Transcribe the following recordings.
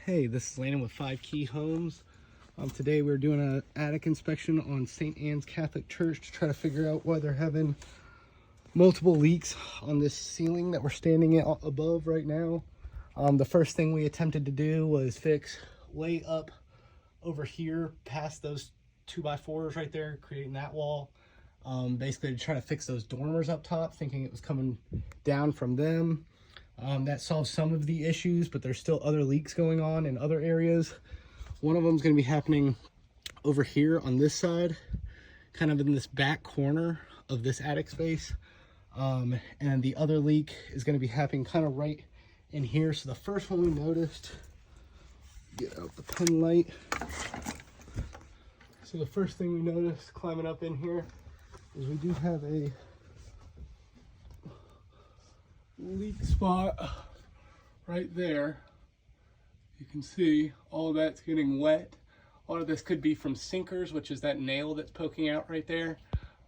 Hey, this is Landon with 5 Key Homes. Today we're doing an attic inspection on St. Anne's Catholic Church to try to figure out why they're having multiple leaks on this ceiling that we're standing above right now. The first thing we attempted to do was fix way up over here past those 2x4s right there, creating that wall. Basically to try to fix those dormers up top, thinking it was coming down from them. That solves some of the issues, but there's still other leaks going on in other areas. One of them is going to be happening over here on this side, kind of in this back corner of this attic space. And the other leak is going to be happening kind of right in here. So the first one we noticed, get out the pen light. So the first thing we noticed climbing up in here is we do have a leak spot right there. You can see all that's getting wet. A lot of this could be from sinkers, which is that nail that's poking out right there.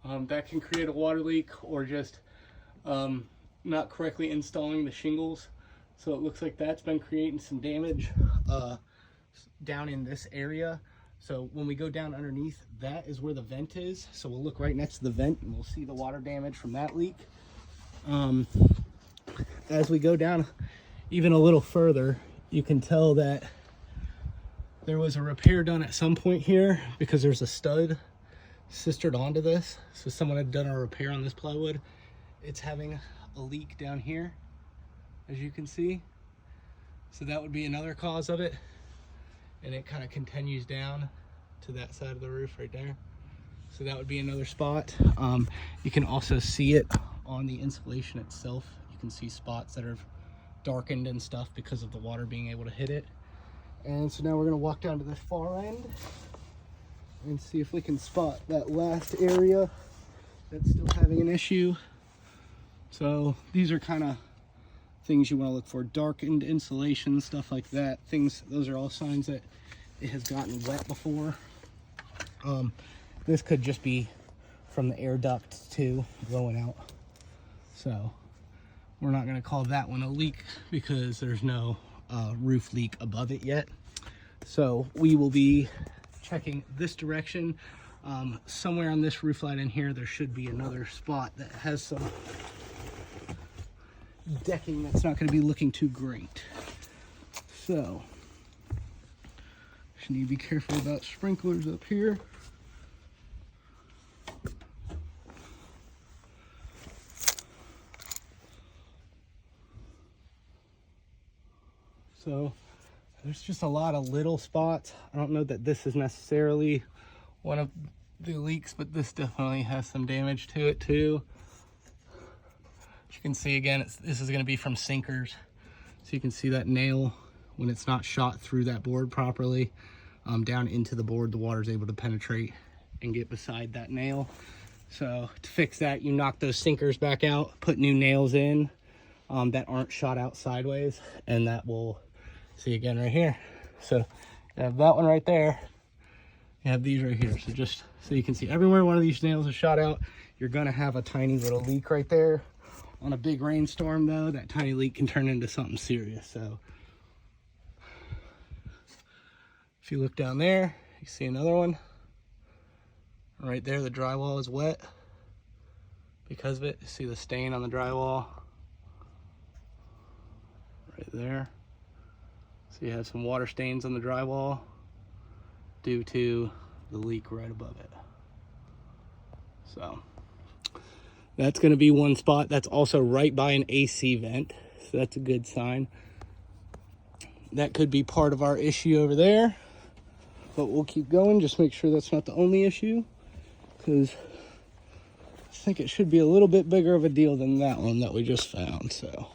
That can create a water leak, or just not correctly installing the shingles. So it looks like that's been creating some damage down in this area. So when we go down underneath, that is where the vent is. So we'll look right next to the vent and we'll see the water damage from that leak. As we go down even a little further, you can tell that there was a repair done at some point here, because there's a stud sistered onto this. So someone had done a repair on this plywood. It's having a leak down here, as you can see. So that would be another cause of it. And it kind of continues down to that side of the roof right there. So that would be another spot. You can also see it on the insulation itself. You can see spots that are darkened and stuff because of the water being able to hit it. And so now we're gonna walk down to the far end and see if we can spot that last area that's still having an issue. So these are kind of things you want to look for: darkened insulation, stuff like that. Those are all signs that it has gotten wet before. This could just be from the air duct too, blowing out. So we're not going to call that one a leak because there's no roof leak above it yet. So we will be checking this direction. Somewhere on this roof line in here, there should be another spot that has some decking that's not going to be looking too great. So just need to be careful about sprinklers up here. So there's just a lot of little spots. I don't know that this is necessarily one of the leaks, but this definitely has some damage to it too. As you can see, again, this is going to be from sinkers. So you can see that nail, when it's not shot through that board properly, down into the board, the water is able to penetrate and get beside that nail. So to fix that, you knock those sinkers back out, put new nails in that aren't shot out sideways, and that will, see again right here. So you have that one right there. You have these right here. So just so you can see, everywhere one of these nails is shot out, you're gonna have a tiny little leak right there. On a big rainstorm though, that tiny leak can turn into something serious. So if you look down there, you see another one. Right there, the drywall is wet because of it. You see the stain on the drywall right there. So you have some water stains on the drywall due to the leak right above it. So that's going to be one spot. That's also right by an AC vent, so that's a good sign. That could be part of our issue over there, but we'll keep going. Just make sure that's not the only issue, because I think it should be a little bit bigger of a deal than that one that we just found. So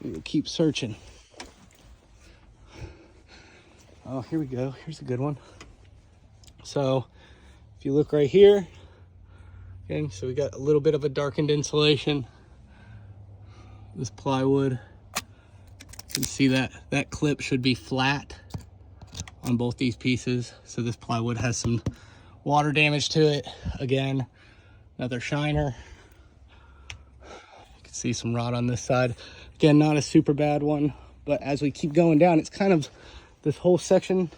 we will keep searching. Oh, here we go. Here's a good one. So if you look right here, okay, so we got a little bit of a darkened insulation. This plywood, you can see that clip should be flat on both these pieces. So this plywood has some water damage to it. Again, another shiner. You can see some rot on this side. Again, not a super bad one, But as we keep going down, it's kind of this whole section.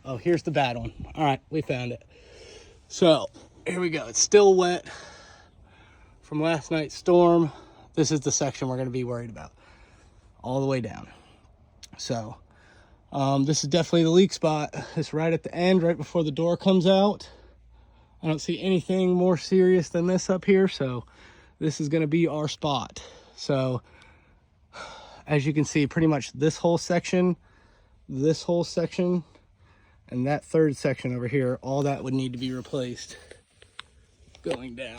Oh, here's the bad one. All right, we found it. So here we go. It's still wet from last night's storm. This is the section we're going to be worried about all the way down. So this is definitely the leak spot. It's right at the end, right before the door comes out. I don't see anything more serious than this up here, so this is going to be our spot. So as you can see, pretty much this whole section, and that third section over here, all that would need to be replaced going down.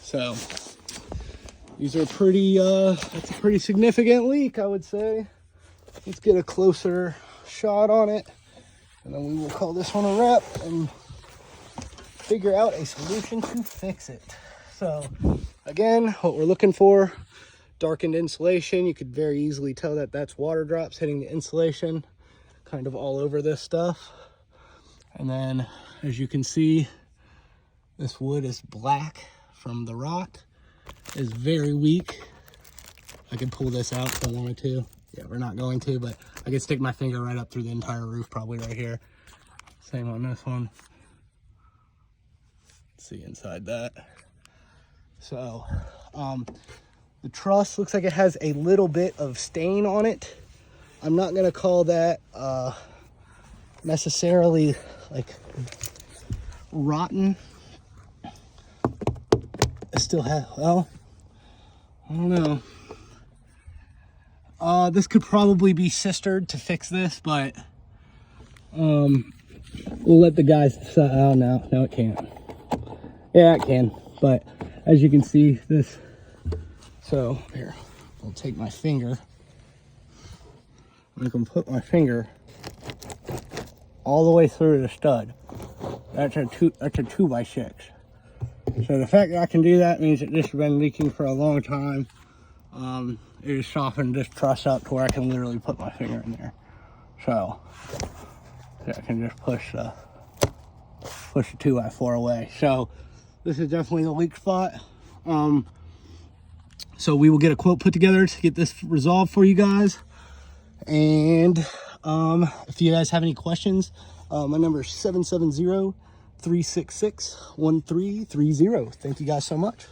So these are pretty, that's a pretty significant leak, I would say. Let's get a closer shot on it, and then we will call this one a wrap and figure out a solution to fix it. So again, what we're looking for, darkened insulation. You could very easily tell that that's water drops hitting the insulation kind of all over this stuff. And then as you can see, this wood is black from the rot, is very weak. I could pull this out if I wanted to. Yeah, we're not going to, but I could stick my finger right up through the entire roof, probably right here. Same on this one. Let's see inside that. So the truss looks like it has a little bit of stain on it. I'm not gonna call that necessarily like rotten. I still have, well, I don't know. This could probably be sistered to fix this, but we'll let the guys decide. Oh, no, it can't. Yeah, it can, but as you can see, this, so here, I'll take my finger. I can put my finger all the way through the stud. That's a 2x6. So the fact that I can do that means that this has been leaking for a long time. It has softened this truss up to where I can literally put my finger in there. So I can just push the 2x4 away. So this is definitely the leak spot. So we will get a quote put together to get this resolved for you guys. And if you guys have any questions, my number is 770-366-1330. Thank you guys so much.